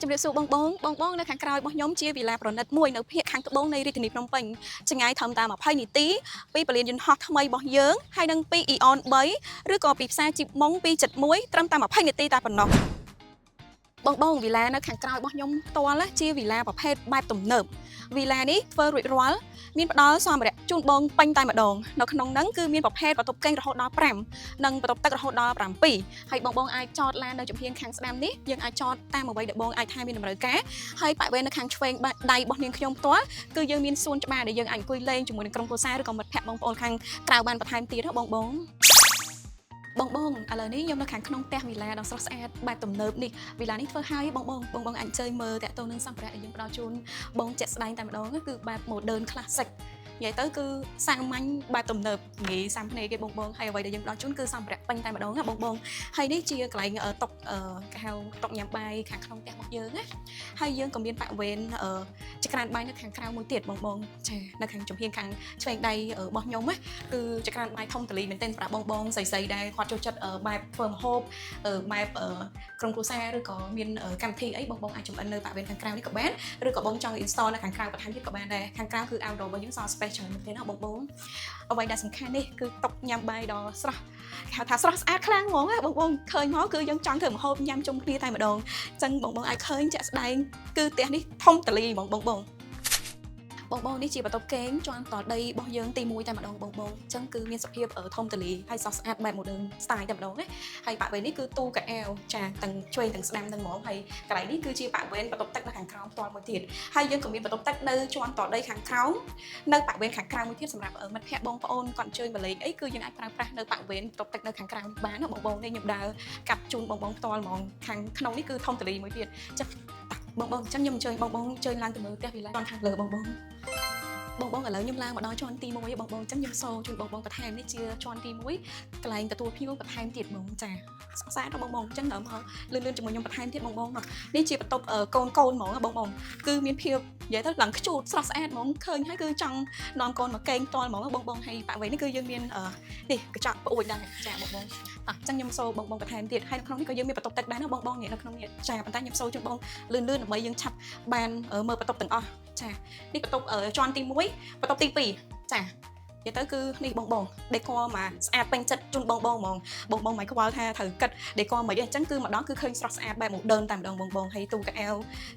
ជំរាបសួរបងនៅខាងក្រោយរបស់ខ្ញុំជាវិឡាប្រណិតមួយនៅភាគខាងត្បូងនៃរាជធានីភ្នំពេញចម្ងាយត្រឹមតែ20នាទីពីពលានយន្តហោះថ្មីរបស់យើងហើយនឹងពី Eon 3ឬក៏ពីផ្សារជីបម៉ុង271ត្រឹមតែ20នាទីតែប៉ុណ្ណោះបងវិឡានៅខាងក្រោយរបស់ខ្ញុំផ្ទាល់ជាវិឡាប្រភេទបែបទំនើបវិឡានេះធ្វើរួចរាល់មានផ្ដល់សម្ភារៈជូនបងពេញតែម្ដងនៅក្នុងហ្នឹងគឺមានប្រភេទបន្ទប់គេងរហូតដល់5និងបន្ទប់ទឹករហូតដល់7ហើយបងអាចចតឡាននៅចំហៀងខាងស្ដាំនេះយើងអាចចតតាមអ្វីដែលបងអាចថាមានតម្រូវការហើយប៉ែវេនៅខាងឆ្វេងដៃរបស់នាងខ្ញុំផ្ទាល់គឺយើងមានសួនច្បារដែលយើងអាចអង្គុយលេងជាមួយនឹងក្រុមគ្រួសារឬក៏មិត្តភ័ក្តិបងប្អូនខាងក្រៅបានបន្ថែមទៀតបងឥឡូវនេះខ្ញុំនៅខាងក្នុងផ្ទះវិឡាដ៏ស្រស់ស្អាតបែបទំនើបនេះវិឡានេះធ្វើឲ្យបងអាចchơiមើលតាក់ទងនឹងសម្ភារៈដែលយើងផ្ដល់ជូនបងជាក់ស្ដែងតែម្ដងគឺបែប modern classic និយាយទៅគឺសាមញ្ញបែបទំនើបងាយសាំភ្នែកគេបងហើយអ្វីដែលយើងផ្ដល់ជូនគឺសម្ភារៈពេញតែម្ដងណាបងហើយនេះជាកន្លែងតុគេហៅតុញ៉ាំបាយខាងក្នុងផ្ទះរបស់យើងណាហើយយើងក៏មានប៉ាក់វេនចក្រានបាយនៅខាងក្រៅមួយទៀតបងចានៅខាងចំហៀងខាងឆ្វេងដៃរបស់ខ្ញុំណាគឺចក្រានបាយធំតលីមែនទែនសម្រាប់បងស្រីដែលគាត់ចូលចិត្តបែបធ្វើម្ហូបបែបក្រុមគ្រួសារឬក៏មានកម្មវិធីអីបងអាចចម្អិននៅប៉ាក់វេនខាងក្រៅនេះក៏បានឬក៏បងចង់ install នៅខាងក្រៅបន្ថែមទៀតក៏បានដែរខាងក្រៅគឺ outdoor របស់យើងសល់ space ច្រើនមែនទេណាបងអ្វីដែលសំខាន់នេះគឺតុញ៉ាំបាយដ៏ស្រស់គេហៅថាស្រស់ស្អាតខ្លាំងហ្មងណាបងឃើញមកគឺយើងចង់ធ្វើម្ហូបញ៉ាំជុំគ្នាតែម្ដងអញ្ចឹងបងអាចឃើញជាក់ស្ដែងគឺផ្ទះនេះធំតលីហ្មងបងនេះជាបន្ទប់គេងជាន់តដីរបស់យើងទី1តែម្ដងបងអញ្ចឹងគឺមានសភាពធំតលីហើយស្រស់ស្អាតបែប modern style តែម្ដងណាហើយប៉ាក់វេននេះគឺទូកៅអៅចាទាំងឆ្វេងទាំងស្ដាំទាំងហ្មងហើយកន្លែងនេះគឺជាប៉ាក់វេនបន្ទប់ទឹកនៅខាងក្រោមផ្ទាល់មួយទៀតហើយយើងក៏មានបន្ទប់ទឹកនៅជាន់តដីខាងក្រោមនៅប៉ាក់វេនខាងក្រៅមួយទៀតសម្រាប់មិត្តភ័ក្តិបងប្អូនគាត់ជួយមកលេងអីគឺយើងអាចប្រើប្រាស់នៅប៉ាក់វេនបន្ទប់ទឹកនៅខាងក្រៅបានណាបងនេះខ្ញុំដើរកាត់ជូនបងផ្ទាល់ហ្មងខាងក្នុងនេះគឺធំតលីមួយទៀតចឹងបងអញ្ចឹងខ្ញុំអញ្ជើញបងអញ្ជើញឡើងទៅមើលផ្ទះវិឡាខាងលើបងឥឡូវខ្ញុំឡើងមកដល់ជាន់ទី1បងអញ្ចឹងខ្ញុំសូមជូនបងបន្ថែមនេះជាជាន់ទី1កន្លែងទទួលភ្ញៀវបន្ថែមទៀតបងចាសក់ស្អាតបងអញ្ចឹងដល់មកលឿនជាមួយខ្ញុំបន្ថែមទៀតបងនេះជាបន្ទប់កូនហ្មងបងគឺមានភាពនិយាយទៅឡើងខ្ជូតស្រស់ស្អាតហ្មងឃើញហើយគឺចង់នាំកូនមកកេងផ្ទាល់ហ្មងបងហើយប៉ាក់វេនេះគឺយើងមាននេះកញ្ចក់ប្អួយដែរចាបងអញ្ចឹងខ្ញុំសូមបងបន្ថែមទៀតហើយនៅក្នុងនេះក៏យើងមានបន្ទប់ទឹកដែរណាបងនេះនៅក្នុងនេះចាប៉ុន្តែខ្ញុំសូមជូនបងលឿនដើម្បីយើងឆាប់បានមើលបន្ទប់ទាំងអស់ចានេះបន្ទប់ជាន់ទី1បន្ទប់ទី2ចានិយាយទៅគឺនេះបងដេកមកស្អាតពេញចិត្តជូនបងហ្មងបងមិនខ្វល់ថាត្រូវគិតដេកមិនអីអញ្ចឹងគឺម្ដងគឺឃើញស្រស់ស្អាតបែប modern តែម្ដងបងហើយទូកៅអៅ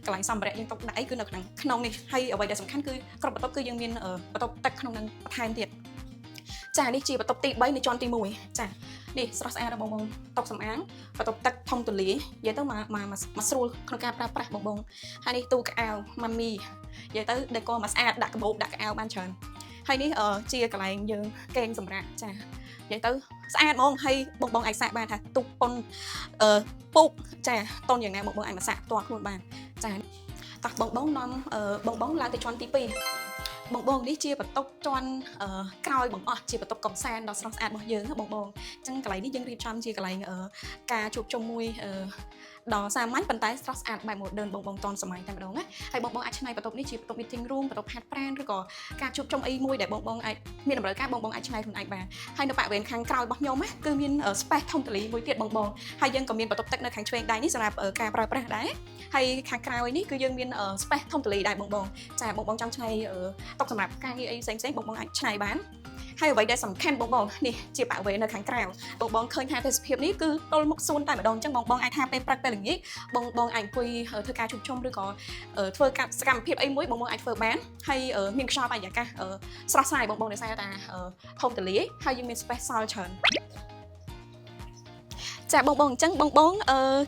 កន្លែងសម្ភារៈយើងទុកដាក់អីគឺនៅក្នុងនេះហើយអ្វីដែលសំខាន់គឺគ្រប់បន្ទប់គឺយើងមានបន្ទប់ទឹកក្នុងនឹងបន្ថែមទៀតចានេះជាបន្ទប់ទី3នៅជាន់ទី1ចានេះស្រស់ស្អាតបងតុសម្អាងបន្ទប់ទឹកធំទូលាយនិយាយទៅមកស្រួលក្នុងការប្រើប្រាស់បងហើយនេះទូកៅអៅម៉ាមីនិយាយទៅដេកមកស្អាតដាក់កាបូបដាក់កៅអៅបានច្រើនហើយនេះជាកន្លែងយើងកេងសម្រាប់ចានិយាយទៅស្អាតហ្មងហើយបងអាចសាកបានថាទុកប៉ុនពូកចាតនយ៉ាងណាបងអាចមកសាកផ្ទាល់ខ្លួនបានចាតោះបងនាំបងឡើងទៅជាន់ទី2បងនេះជាបន្ទប់ជាន់ក្រោយបងអស់ជាបន្ទប់កំសាន្តដ៏ស្រស់ស្អាតរបស់យើងបងអញ្ចឹងកន្លែងនេះយើងរៀបចំជាកន្លែងការជួបជុំមួយដ៏សាមញ្ញប៉ុន្តែស្រស់ស្អាតបែប modern បងតនសម័យតែម្ដងណាហើយបងអាចច្នៃបន្ទប់នេះជាបន្ទប់ meeting room បន្ទប់ហាត់ប្រាណឬក៏ការជួបជុំអីមួយដែលបងអាចមានតម្រូវការបងអាចច្នៃខ្លួនឯងបានហើយនៅប៉ាក់វេនខាងក្រោយរបស់ខ្ញុំគឺមាន space ធំតលីមួយទៀតបងហើយយើងក៏មានបន្ទប់ទឹកនៅខាងឆ្វេងដៃនេះសម្រាប់ការប្រើប្រាស់ដែរហើយខាងក្រោយនេះគឺយើងមាន space ធំតលីដែរបងចាបងចង់ច្នៃតុសម្រាប់ការងារអីផ្សេងបងអាចច្នៃបានហើយអ្វីដែលសំខាន់បងនេះជាប៉ាក់វេនៅខាងក្រៅបងឃើញថាទេសភាពនេះគឺទល់មុខសួនតែម្ដងអញ្ចឹងបងអាចថាពេលព្រឹកពេលល្ងាចបងអាចអង្គុយធ្វើការជួបជុំឬក៏ធ្វើសកម្មភាពអីមួយបងអាចធ្វើបានហើយមានខ្យល់បរិយាកាសស្រស់ស្រាយបងដោយសារតែធំទូលាយហើយយើងមាន space សល់ច្រើនចាបងអញ្ចឹងបង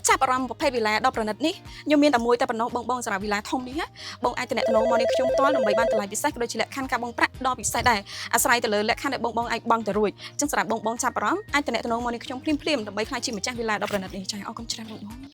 ចាប់អារម្មណ៍ប្រភេទវិឡាដ៏ប្រណិតនេះខ្ញុំមានតែមួយតែប៉ុណ្ណោះបងសម្រាប់វិឡាធំនេះណាបងអាចតំណមកនេះខ្ញុំផ្ទាល់ដើម្បីបានតម្លៃពិសេសក៏ដូចជាលក្ខខណ្ឌការបងប្រាក់ដ៏ពិសេសដែរអាស្រ័យទៅលើលក្ខខណ្ឌដែលបងអាចបង់ទៅរួចអញ្ចឹងសម្រាប់បងចាប់អារម្មណ៍អាចតំណមកនេះខ្ញុំភ្លាមដើម្បីក្លាយជាម្ចាស់វិឡាដ៏ប្រណិតនេះចាអរគុណច្រើនបង